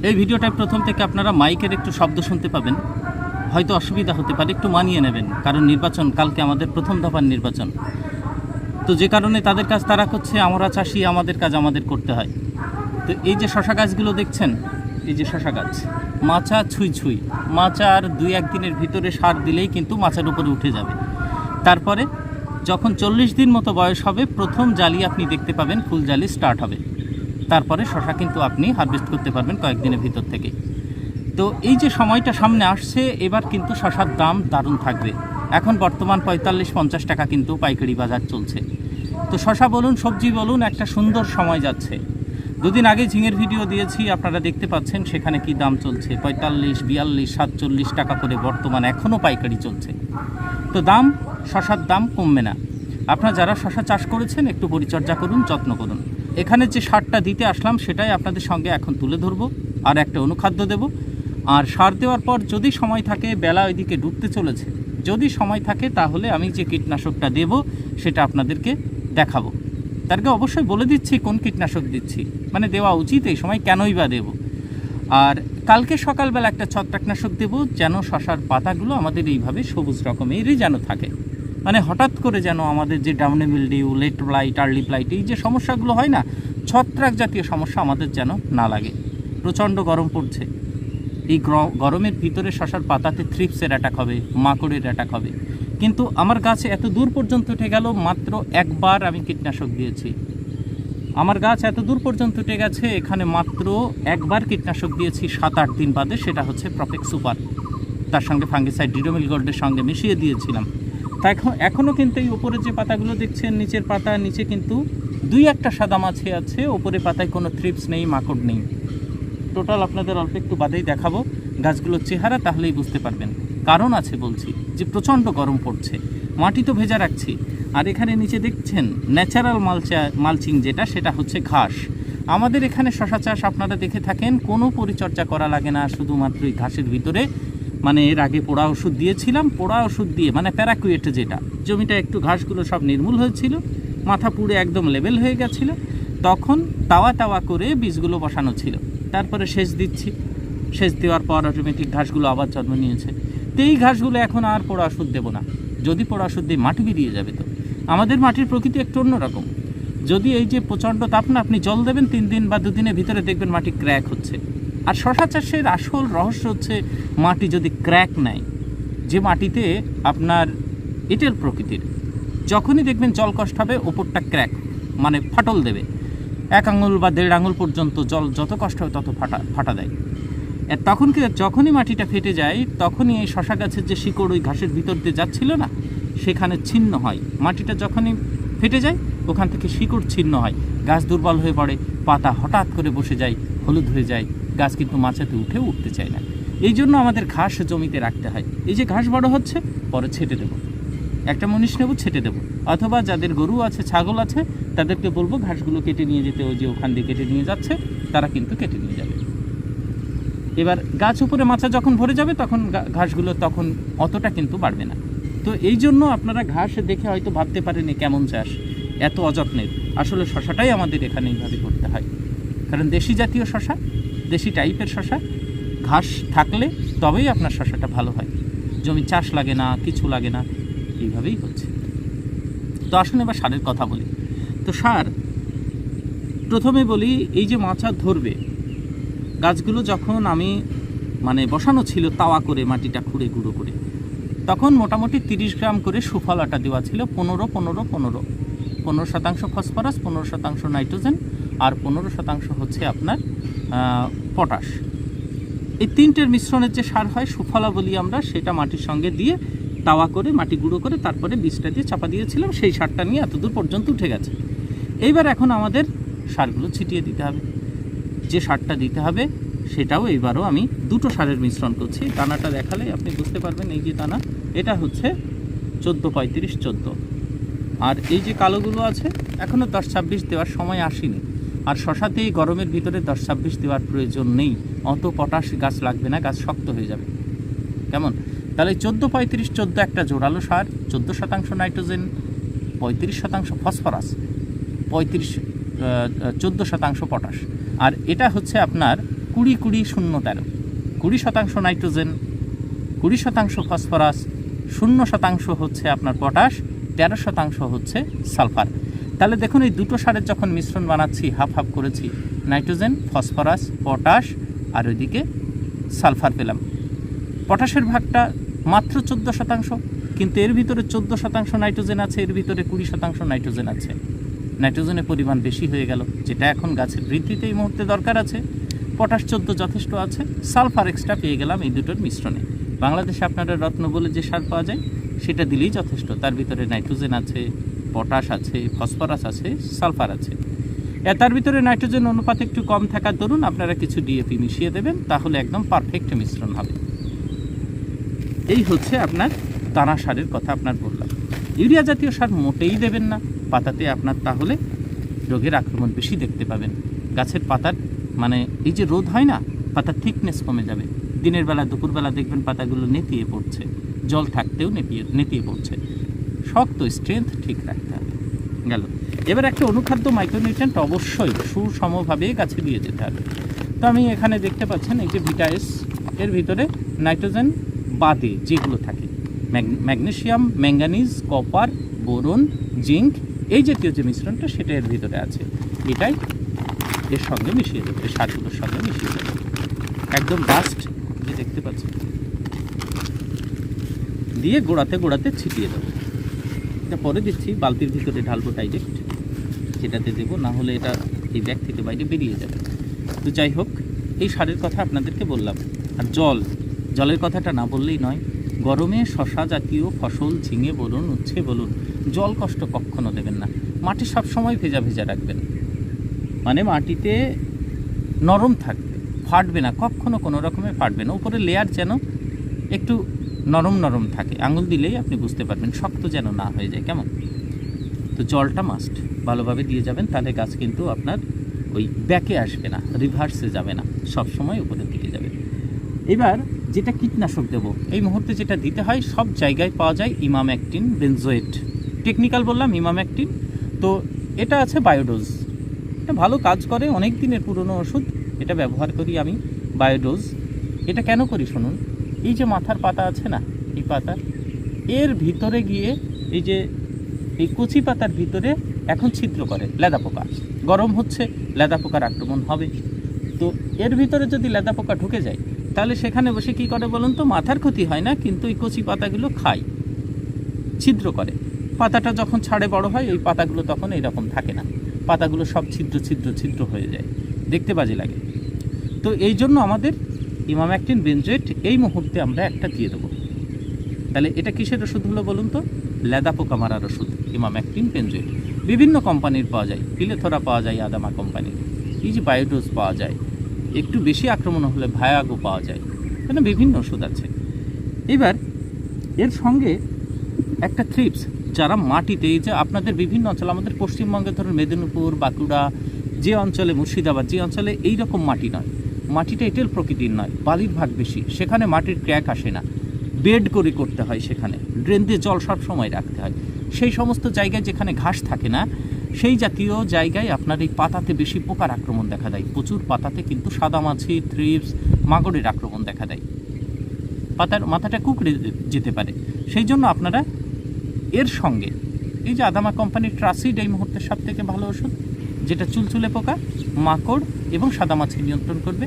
এই ভিডিওটায় প্রথম থেকে আপনারা মাইকের একটু শব্দ শুনতে পাবেন, হয়তো অসুবিধা হতে পারে, একটু মানিয়ে নেবেন, কারণ নির্বাচন কালকে আমাদের প্রথম দফার নির্বাচন। তো যে কারণে তাদের কাজ তারা করছে, আমরা চাষি আমাদের কাজ আমাদের করতে হয়। তো এই যে শশা গাছগুলো দেখছেন, এই যে শশা গাছ, মাচা ছুঁই ছুঁই, মাচা আর 2-1 দিনের ভিতরে সার দিলেই কিন্তু মাচার উপরে উঠে যাবে। তারপরে যখন 40 দিন মতো বয়স হবে, প্রথম জালি আপনি দেখতে পাবেন, ফুল জালি স্টার্ট হবে। তারপরে শশা কিন্তু আপনি হারভেস্ট করতে পারবেন কয়েকদিনের ভিতর থেকে। তো এই যে সময়টা সামনে আসছে, এবার কিন্তু শশার দাম দারুণ থাকবে। এখন বর্তমান 45-50 টাকা কিন্তু পাইকারি বাজার চলছে। তো শশা বলুন, সবজি বলুন, একটা সুন্দর সময় যাচ্ছে। দুদিন আগে ঝিঙের ভিডিও দিয়েছি, আপনারা দেখতে পাচ্ছেন সেখানে কি দাম চলছে, 45, 42, 47 টাকা করে বর্তমান এখনও পাইকারি চলছে। তো দাম, শশার দাম কমবে না। আপনারা যারা শশা চাষ করেছেন একটু পরিচর্যা করুন, যত্ন করুন। এখানে যে সারটা দিতে আসলাম সেটাই আপনাদের সঙ্গে এখন তুলে ধরবো, আর একটা অনুখাদ্য দেব। আর সার দেওয়ার পর যদি সময় থাকে, বেলা ওইদিকে ডুবতে চলেছে, যদি সময় থাকে তাহলে আমি যে কীটনাশকটা দেব সেটা আপনাদেরকে দেখাবো। তার আগে অবশ্যই বলে দিচ্ছি কোন কীটনাশক দিচ্ছি, মানে দেওয়া উচিত এই সময়, কেনই বা দেব। আর কালকে সকালবেলা একটা ছত্রাকনাশক দেব, যেন শশার পাতাগুলো আমাদের এইভাবে সবুজ রকমেরই যেন থাকে। মানে হঠাৎ করে যেন আমাদের যে downy mildew, late blight, early blight, এই যে সমস্যাগুলো হয় না, ছত্রাক জাতীয় সমস্যা আমাদের যেন না লাগে। প্রচণ্ড গরম পড়ছে, এই গরমের ভিতরে শশার পাতাতে থ্রিপসের অ্যাটাক হবে, মাকড়ের অ্যাটাক হবে। কিন্তু আমার গাছে এত দূর পর্যন্ত উঠে গেল, মাত্র একবার আমি কীটনাশক দিয়েছি। আমার গাছ এত দূর পর্যন্ত উঠে গেছে, এখানে মাত্র একবার কীটনাশক দিয়েছি 7-8 দিন বাদে, সেটা হচ্ছে প্রফেক্ট সুপার, তার সঙ্গে ফাঙ্গিসাইড ডিডোমিল গোল্ডের সঙ্গে মিশিয়ে দিয়েছিলাম। তা এখনও কিন্তু এই উপরে যে পাতাগুলো দেখছেন, নিচের পাতা, নিচে কিন্তু 2-1টা সাদা মাছি আছে, ওপরে পাতায় কোনো থ্রিপস নেই, মাকড় নেই। টোটাল আপনাদের অল্প একটু বাদেই দেখাবো গাছগুলোর চেহারা, তাহলেই বুঝতে পারবেন। কারণ আছে বলছি, যে প্রচণ্ড গরম পড়ছে, মাটি তো ভেজা রাখছি। আর এখানে নিচে দেখছেন ন্যাচারাল মালচিং যেটা, সেটা হচ্ছে ঘাস। আমাদের এখানে শশা চাষ আপনারা দেখে থাকেন, কোনো পরিচর্যা করা লাগে না, শুধুমাত্র এই ঘাসের ভিতরে, মানে এর আগে পোড়া ওষুধ দিয়েছিলাম, পোড়া ওষুধ দিয়ে, মানে প্যারাকুয়েট যেটা, জমিটা একটু ঘাসগুলো সব নির্মূল হয়েছিল, মাথা পুড়ে একদম লেভেল হয়ে গেছিলো, তখন তাওয়া তাওয়া করে বীজগুলো বসানো ছিল। তারপরে সেচ দিচ্ছি, সেচ দেওয়ার পর অটোমেটিক ঘাসগুলো আবার জন্ম নিয়েছে। তো এই ঘাসগুলো এখন আর পোড়া ওষুধ দেবো না। যদি পোড়া ওষুধ দিয়ে মাটি বেরিয়ে যাবে। তো আমাদের মাটির প্রকৃতি একটু অন্যরকম। যদি এই যে প্রচণ্ড তাপ না, আপনি জল দেবেন 3 দিন বা 2 দিনের ভিতরে দেখবেন মাটি ক্র্যাক হচ্ছে। আর শশা চাষের আসল রহস্য হচ্ছে মাটি যদি ক্র্যাক নেয়, যে মাটিতে আপনার এঁটেল প্রকৃতির, যখনই দেখবেন জল কষ্ট হবে, ওপরটা ক্র্যাক, মানে ফাটল দেবে। 1 আঙুল বা 1.5 আঙুল পর্যন্ত জল যত কষ্ট হয় তত ফাটা দেয়। তখন কি, যখনই মাটিটা ফেটে যায়, তখনই এই শশা গাছের যে শিকড় ওই ঘাসের ভিতর দিয়ে যাচ্ছিল না, সেখানে ছিন্ন হয়। মাটিটা যখনই ফেটে যায়, ওখান থেকে শিকড় ছিন্ন হয়, গাছ দুর্বল হয়ে পড়ে, পাতা হঠাৎ করে বসে যায়, হলুদ হয়ে যায়, গাছ কিন্তু মাচাতে উঠতে চায় না। এই জন্য আমাদের ঘাস জমিতে রাখতে হয়। এই যে ঘাস বড় হচ্ছে, পরে ছেটে দেবো, একটা মুনিশ নেব, ছেটে দেবো, অথবা যাদের গরু আছে, ছাগল আছে, তাদেরকে বলবো ঘাসগুলো কেটে নিয়ে যেতে। ওই যে ওখান দিয়ে কেটে নিয়ে যাচ্ছে, তারা কিন্তু কেটে নিয়ে যাবে। এবার গাছ উপরে মাচা যখন ভরে যাবে, তখন ঘাসগুলো তখন অতটা কিন্তু বাড়বে না। তো এই জন্য আপনারা ঘাস দেখে হয়তো ভাবতে পারেন কেমন চাষ, এত অযত্নের। আসলে শশাটাই আমাদের এখানে এইভাবে করতে হয়, কারণ দেশি জাতীয় শশা, দেশি টাইপের শশা, ঘাস থাকলে তবেই আপনার শশাটা ভালো হয়। জমি চাষ লাগে না, কিছু লাগে না, এইভাবেই হচ্ছে। তো আসুন এবার সারের কথা বলি। তো সার প্রথমে বলি, এই যে মাচা ধরবে গাছগুলো, যখন আমি মানে বসানো ছিল তাওয়া করে, মাটিটা খুঁড়ে গুঁড়ো করে, তখন মোটামুটি 30 গ্রাম করে সুফল আটা দেওয়া ছিল। 15% ফসফরাস, 15% নাইট্রোজেন, আর 15% হচ্ছে আপনার পটাশ। এই 3টের মিশ্রণের যে সার হয়, সুফলা বলি আমরা, সেটা মাটির সঙ্গে দিয়ে তাওয়া করে, মাটি গুঁড়ো করে, তারপরে বীজটা দিয়ে চাপা দিয়েছিলাম। সেই সারটা নিয়ে এতদূর পর্যন্ত উঠে গেছে। এইবার এখন আমাদের সারগুলো ছিটিয়ে দিতে হবে। যে সারটা দিতে হবে সেটাও এইবারও আমি 2টো সারের মিশ্রণ করছি। দানাটা দেখালে আপনি বুঝতে পারবেন। এই যে দানা, এটা হচ্ছে 14-35-14, আর এই যে কালোগুলো আছে, এখনও 10-26 দেওয়ার সময় আসেনি। আর শশাতে এই গরমের ভিতরে 10-26 দেওয়ার প্রয়োজন নেই, অত পটাশ গাছ লাগবে না, গাছ শক্ত হয়ে যাবে। কেমন? তাহলে 14-35-14 একটা জোরালো সার, 14% নাইট্রোজেন, 35% ফসফরাস, 14% পটাশ। আর এটা হচ্ছে আপনার 20-20-0-13, 20% নাইট্রোজেন, 20% ফসফরাস, 0% হচ্ছে আপনার পটাশ, 13% হচ্ছে সালফার। তাহলে দেখুন এই দুটো সারের যখন মিশ্রণ বানাচ্ছি, হাফ হাফ করেছি, নাইট্রোজেন, ফসফরাস, পটাশ আর ওইদিকে সালফার পেলাম। পটাশের ভাগটা মাত্র 14%, কিন্তু এর ভিতরে 14% নাইট্রোজেন আছে, এর ভিতরে 20% নাইট্রোজেন আছে। নাইট্রোজেনের পরিমাণ বেশি হয়ে গেল, যেটা এখন গাছের বৃদ্ধিতে এই মুহূর্তে দরকার আছে। পটাশ 14 যথেষ্ট আছে, সালফার এক্সট্রা পেয়ে গেলাম এই দুটোর মিশ্রণে। বাংলাদেশে আপনারা রত্ন বলে যে সার পাওয়া যায় সেটা দিলেই যথেষ্ট। তার ভিতরে নাইট্রোজেন আছে, পটাশ আছে, ফসফরাস আছে, সালফার আছে। তার ভিতরে নাইট্রোজেন অনুপাত একটু কম থাকার দরুন আপনারা কিছু ডিএপি মিশিয়ে দেবেন, তাহলে একদম পারফেক্ট মিশ্রণ হবে। এই হচ্ছে আপনার দানা সারের কথা আপনার বললাম। ইউরিয়া জাতীয় সার মোটেই দেবেন না পাতাতে, আপনার তাহলে রোগের আক্রমণ বেশি দেখতে পাবেন। গাছের পাতার মানে এই যে রোদ হয় না, পাতার থিকনেস কমে যাবে। দিনের বেলা দুপুরবেলা দেখবেন পাতাগুলো নেতিয়ে পড়ছে, জল থাকতেও নেতিয়ে পড়ছে। শক্ত স্ট্রেংথ ঠিক রাখতে হবে। গেল। এবার একটা অনুখাদ্য মাইক্রোনিউট্রিয়েন্ট অবশ্যই সুসমভাবে গাছে দিয়ে যেতে হবে। তো আমি এখানে দেখতে পাচ্ছেন এই যে ভিটাএস, এর ভিতরে নাইট্রোজেন বাদে যেগুলো থাকে magnesium, manganese, copper, boron, zinc, এই জাতীয় যে মিশ্রণটা সেটা এর ভিতরে আছে। এটাই এর সঙ্গে মিশিয়ে দেবো, এই সারগুলোর সঙ্গে মিশিয়ে দেবো। একদম বাস্ট যে দেখতে পাচ্ছেন দিয়ে গোড়াতে ছিটিয়ে দেবো। এটা পরে দিচ্ছি, বালতির ভিতরে ঢালবো ডাইরেক্ট, যেটাতে দেবো, না হলে এটা এই ব্যাগ থেকে বাইরে বেরিয়ে যাবে। তো যাই হোক, এই সারের কথা আপনাদেরকে বললাম। আর জলের কথাটা না বললেই নয়। গরমে শশা জাতীয় ফসল, ঝিঙে বলুন, উচ্ছে বলুন, জল কষ্ট কখনো দেবেন না। মাটি সবসময় ভেজা ভেজা রাখবেন, মানে মাটিতে নরম থাকবে, ফাটবে না, কখনো কোনো রকমে ফাটবে না। উপরে লেয়ার যেন একটু নরম থাকে, আঙুল দিলেই আপনি বুঝতে পারবেন, শক্ত যেন না হয়ে যায়, কেমন। তো জলটা মাস্ট ভালোভাবে দিয়ে যাবেন, তাহলে গাছ কিন্তু আপনার ওই ব্যাকে আসবে না, রিভার্সে যাবে না, সবসময় উপরের দিকে যাবে। এবার যেটা কীটনাশক দেবো, এই মুহূর্তে যেটা দিতে হয় সব জায়গায় পাওয়া যায় ইমামেকটিন বেনজোয়েট। টেকনিক্যাল বললাম ইমামেকটিন, তো এটা আছে বায়োডোজ। এটা ভালো কাজ করে, অনেক দিনের পুরনো ওষুধ, এটা ব্যবহার করি আমি। বায়োডোজ এটা কেন করি শুনুন। এই যে মাথার পাতা আছে না, এই পাতা, এর ভিতরে গিয়ে এই যে এই কচি পাতার ভিতরে এখন ছিদ্র করে লেদা পোকা। গরম হচ্ছে, লেদা পোকার আক্রমণ হবে। তো এর ভিতরে যদি লেদা পোকা ঢুকে যায়, তাহলে সেখানে বসে কী করে বলুন তো, মাথার ক্ষতি হয় না, কিন্তু এই কচি পাতাগুলো খায়, ছিদ্র করে। পাতাটা যখন ছাড়ে বড় হয়, ওই পাতাগুলো তখন এইরকম থাকে না, পাতাগুলো সব ছিদ্র হয়ে যায়, দেখতে বাজে লাগে। তো এই জন্য আমাদের ইমামেকটিন বেনজোয়েট এই মুহূর্তে আমরা একটা দিয়ে দেবো। তাহলে এটা কিসের ওষুধ হলো বলুন তো? লেদা পোকা মারার ওষুধ ইমামেকটিন বেনজোয়েট। বিভিন্ন কোম্পানির পাওয়া যায়, পিলেথোরা পাওয়া যায় আদামা কোম্পানির, এই যে বায়োডোজ পাওয়া যায়, একটু বেশি আক্রমণ হলে ভায়াগো পাওয়া যায়, মানে বিভিন্ন ওষুধ আছে। এবার এর সঙ্গে একটা থ্রিপস, যারা মাটিতে, এই যে আপনাদের বিভিন্ন অঞ্চল, আমাদের পশ্চিমবঙ্গে ধরুন মেদিনীপুর, বাঁকুড়া, যে অঞ্চলে, মুর্শিদাবাদ, যে অঞ্চলে এই রকম মাটি নয়, মাটিটা এঁটেল প্রকৃতির নয়, বালির ভাগ বেশি, সেখানে মাটির ক্র্যাক আসে না, বেড করে করতে হয়, সেখানে ড্রেন দিয়ে জল সব সময় রাখতে হয়। সেই সমস্ত জায়গায় যেখানে ঘাস থাকে না, সেই জাতীয় জায়গায় আপনার এই পাতাতে বেশি পোকার আক্রমণ দেখা দেয়। প্রচুর পাতাতে কিন্তু সাদামাছি, থ্রিপস, মাকড়ের আক্রমণ দেখা দেয়, পাতার মাথাটা কুঁকড়ে যেতে পারে। সেই জন্য আপনারা এর সঙ্গে এই যে আদামা কোম্পানির ট্রাসিড এই মুহূর্তে সব থেকে ভালো ওষুধ, যেটা চুলচুলে পোকা, মাকড় এবং সাদামাছি নিয়ন্ত্রণ করবে।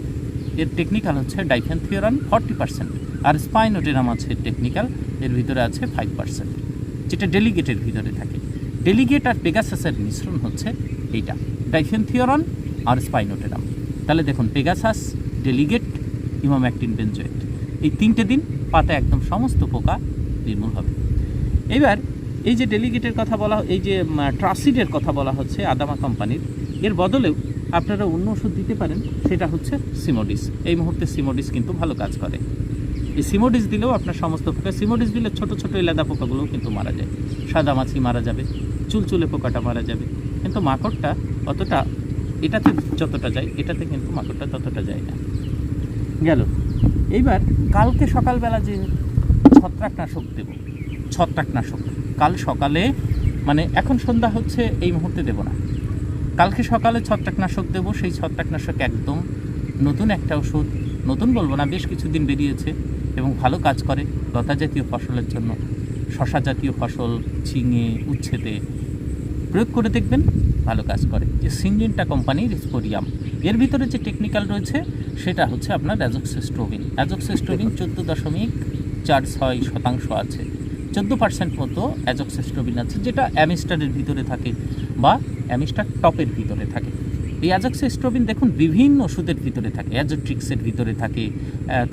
এর টেকনিক্যাল হচ্ছে ডাইফেনথিওরান 40%, আর স্পাইনোটেরাম আছে টেকনিক্যাল, এর ভিতরে আছে 5%, যেটা ডেলিগেটের ভিতরে থাকে। ডেলিগেট আর পেগাসাসের মিশ্রণ হচ্ছে এইটা, ডাইফেনথিওরান আর স্পাইনোটেরাম। তাহলে দেখুন, পেগাসাস, ডেলিগেট, ইমামেকটিন বেনজোয়েট, এই তিনটে দিন পাতা একদম সমস্ত পোকা নির্মূল হবে। এবার এই যে ডেলিগেটের কথা বলা, এই যে ট্রাসিডের কথা বলা হচ্ছে আদামা কোম্পানির, এর বদলেও আপনারা অন্য ওষুধ দিতে পারেন, সেটা হচ্ছে সিমোডিস। এই মুহূর্তে সিমোডিস কিন্তু ভালো কাজ করে। এই সিমোডিস দিলেও আপনার সমস্ত পোকা, সিমোডিস দিলে ছোটো ছোটো লেদা পোকাগুলোও কিন্তু মারা যায়, সাদামাছি মারা যাবে, চুলচুলে পোকাটা মারা যাবে, কিন্তু মাকড়টা অতটা, এটাতে যতটা যায় এটাতে কিন্তু মাকড়টা ততটা যায় না। গেল। এইবার কালকে সকালবেলা যে ছত্রাকনাশক দেব, ছত্রাকনাশক কাল সকালে, মানে এখন সন্ধ্যা হচ্ছে, এই মুহূর্তে দেব না, কালকে সকালে ছত্রাকনাশক দেব। সেই ছত্রাকনাশক একদম নতুন একটা ওষুধ, নতুন বলবো না, বেশ কিছুদিন বেরিয়েছে এবং ভালো কাজ করে লতা জাতীয় ফসলের জন্য। শশা জাতীয় ফসল, ঝিঙে, উচ্ছেদে প্রয়োগ করে দেখবেন, ভালো কাজ করে। যে সিনজেন্টা কোম্পানির স্পোরিয়াম, এর ভিতরে যে টেকনিক্যাল রয়েছে সেটা হচ্ছে আপনার অ্যাজোক্সিস্ট্রোবিন। অ্যাজোক্সিস্ট্রোবিন 14.46% আছে, 14% মতো অ্যাজোক্সিস্ট্রোবিন আছে, যেটা অ্যামিস্টারের ভিতরে থাকে বা অ্যামিস্টার টপের ভিতরে থাকে। এই অ্যাজোক্সিস্ট্রোবিন দেখুন বিভিন্ন ওষুধের ভিতরে থাকে, অ্যাজোট্রিক্সের ভিতরে থাকে,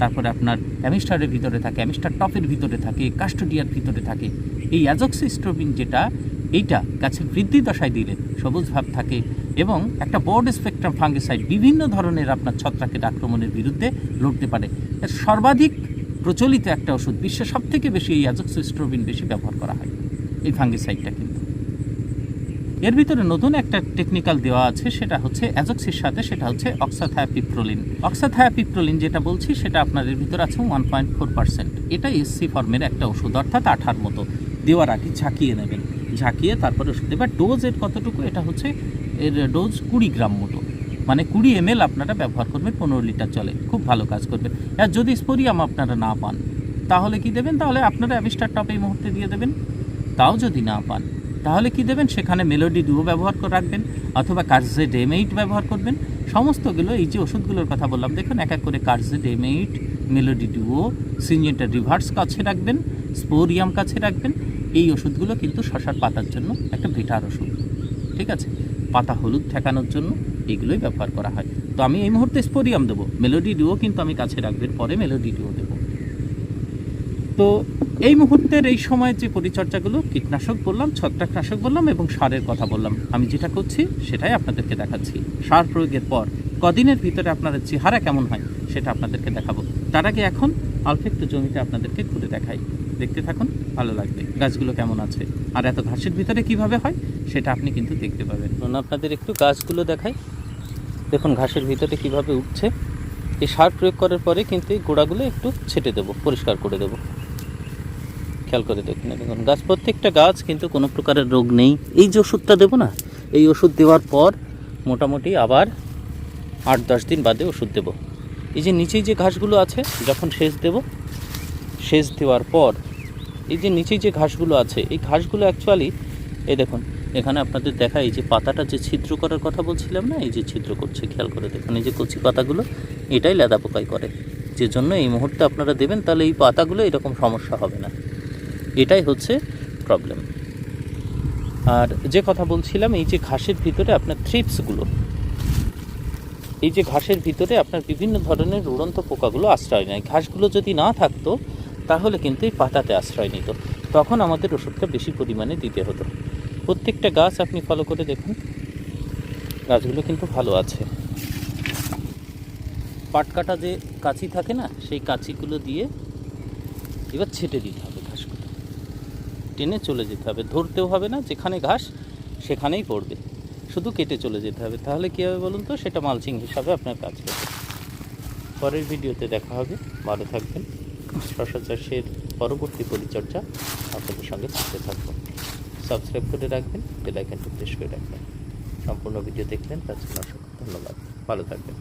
তারপরে আপনার অ্যামিস্টারের ভিতরে থাকে, অ্যামিস্টার টপের ভিতরে থাকে, কাস্টোডিয়ার ভিতরে থাকে। এই অ্যাজোক্সিস্ট্রোবিন যেটা, এইটা গাছের বৃদ্ধি দশায় দিলে সবুজ ভাব থাকে এবং একটা ব্রড স্পেকট্রাম ফাঙ্গিসাইড বিভিন্ন ধরনের আপনার ছত্রাকের আক্রমণের বিরুদ্ধে লড়তে পারে। এর সর্বাধিক প্রচলিত একটা ওষুধ, বিশ্বে সবথেকে বেশি এই অ্যাজোক্সিস্ট্রোবিন বেশি ব্যবহার করা হয় এই ফাঙ্গিসাইডটা। কিন্তু এর ভিতরে নতুন একটা টেকনিক্যাল দেওয়া আছে, সেটা হচ্ছে অ্যাজোক্সির সাথে, সেটা হচ্ছে অক্সাথায়াপিপ্রোলিন। অক্সাথায়াপিপ্রোলিন যেটা বলছি সেটা আপনার এর ভিতরে আছে 1.4%। এটা এসসি ফর্মের একটা ওষুধ, অর্থাৎ আঠার মতো। দেওয়ার আগে ঝাঁকিয়ে নেবেন, ঝাঁকিয়ে তারপরে ওষুধ দেবেন। ডোজ এর কতটুকু, এটা হচ্ছে এর ডোজ 20 গ্রাম মতো, মানে 20 ml আপনারা ব্যবহার করবেন, 15 লিটার জলে, খুব ভালো কাজ করবে। আর যদি স্পোরিয়াম আপনারা না পান তাহলে কি দেবেন, তাহলে আপনারা অ্যামিস্টার টপ এই মুহূর্তে দিয়ে দেবেন। তাও যদি না পান তাহলে কি দেবেন, সেখানে মেলোডি ডুও ব্যবহার করে রাখবেন অথবা কার্জেডেমেইট ব্যবহার করবেন। সমস্তগুলো এই যে ওষুধগুলোর কথা বললাম দেখুন, এক এক করে কার্জেডেমেইট, মেলোডি ডুও, সিনজেন্টা রিভার্স কাছে রাখবেন, স্পোরিয়াম কাছে রাখবেন। এই ওষুধগুলো কিন্তু শশার পাতার জন্য একটা বেটার ওষুধ, ঠিক আছে? পাতা হলুদ ঠেকানোর জন্য এইগুলোই ব্যবহার করা হয়। তো আমি এই মুহূর্তে স্পোরিয়াম দেবো, মেলোডি ডুও কিন্তু আমি কাছে রাখবেন, পরে মেলোডি ডুও দেবো। তো এই মুহূর্তের এই সময়ের যে পরিচর্যাগুলো, কীটনাশক বললাম, ছত্রাকনাশক বললাম এবং সারের কথা বললাম, আমি যেটা করছি সেটাই আপনাদেরকে দেখাচ্ছি। সার প্রয়োগের পর কদিনের ভিতরে আপনাদের চেহারা কেমন হয় সেটা আপনাদেরকে দেখাবো। তার আগে এখন অল্প একটু জমিতে আপনাদেরকে ঘুরে দেখাই, দেখতে থাকুন, ভালো লাগবে গাছগুলো কেমন আছে আর এত ঘাসের ভিতরে কিভাবে হয় সেটা আপনি কিন্তু দেখতে পাবেন। আপনাদের একটু গাছগুলো দেখাই, দেখুন ঘাসের ভিতরে কিভাবে উঠছে। এই সার প্রয়োগ করার পরে কিন্তু এই গোড়াগুলো একটু ছেটে দেবো, পরিষ্কার করে দেবো। খেয়াল করে দেখুন, দেখুন গাছ, প্রত্যেকটা গাছ কিন্তু কোনো প্রকারের রোগ নেই। এই যে ওষুধটা দেবো না, এই ওষুধ দেওয়ার পর মোটামুটি আবার 8-10 দিন বাদে ওষুধ দেবো। এই যে নিচেই যে ঘাসগুলো আছে, যখন সেচ দেব, সেচ দেওয়ার পর এই যে নিচেই যে ঘাসগুলো আছে, এই ঘাসগুলো অ্যাকচুয়ালি এই দেখুন এখানে আপনাদের দেখা, এই যে পাতাটা যে ছিদ্র করার কথা বলছিলাম না, এই যে ছিদ্র করছে, খেয়াল করে দেখুন, এই যে কচি পাতাগুলো, এটাই লেদা পোকাই করে, যে জন্য এই মুহূর্তে আপনারা দেবেন, তাহলে এই পাতাগুলো এরকম সমস্যা হবে না। এটাই হচ্ছে প্রবলেম। আর যে কথা বলছিলাম, এই যে ঘাসের ভিতরে আপনার থ্রিপসগুলো, এই যে ঘাসের ভিতরে আপনার বিভিন্ন ধরনের উড়ন্ত পোকাগুলো আশ্রয় নেয়। ঘাসগুলো যদি না থাকতো তাহলে কিন্তু এই পাতাতে আশ্রয় নিত, তখন আমাদের ওষুধটা বেশি পরিমাণে দিতে হতো। প্রত্যেকটা গাছ আপনি ফলো করে দেখুন, গাছগুলো কিন্তু ভালো আছে। পাট কাটা যে কাঁচি থাকে না, সেই কাঁচিগুলো দিয়ে এবার ছেটে দিতে হবে, ঘাসগুলো টেনে চলে যেতে হবে, ধরতেও হবে না, যেখানে ঘাস সেখানেই পড়বে, শুধু কেটে চলে যেতে হবে। তাহলে কী হবে বলুন তো, সেটা মালচিং হিসাবে আপনার কাজ করবে। পরের ভিডিওতে দেখা হবে, ভালো থাকবেন। শশা চাষের পরবর্তী পরিচর্যা আপনাদের সঙ্গে থাকতে থাকবো। সাবস্ক্রাইব করে রাখবেন, বেল আইকনটি প্রেস করে রাখবেন। সম্পূর্ণ ভিডিও দেখলেন তার জন্য অসংখ্য ধন্যবাদ, ভালো থাকবেন।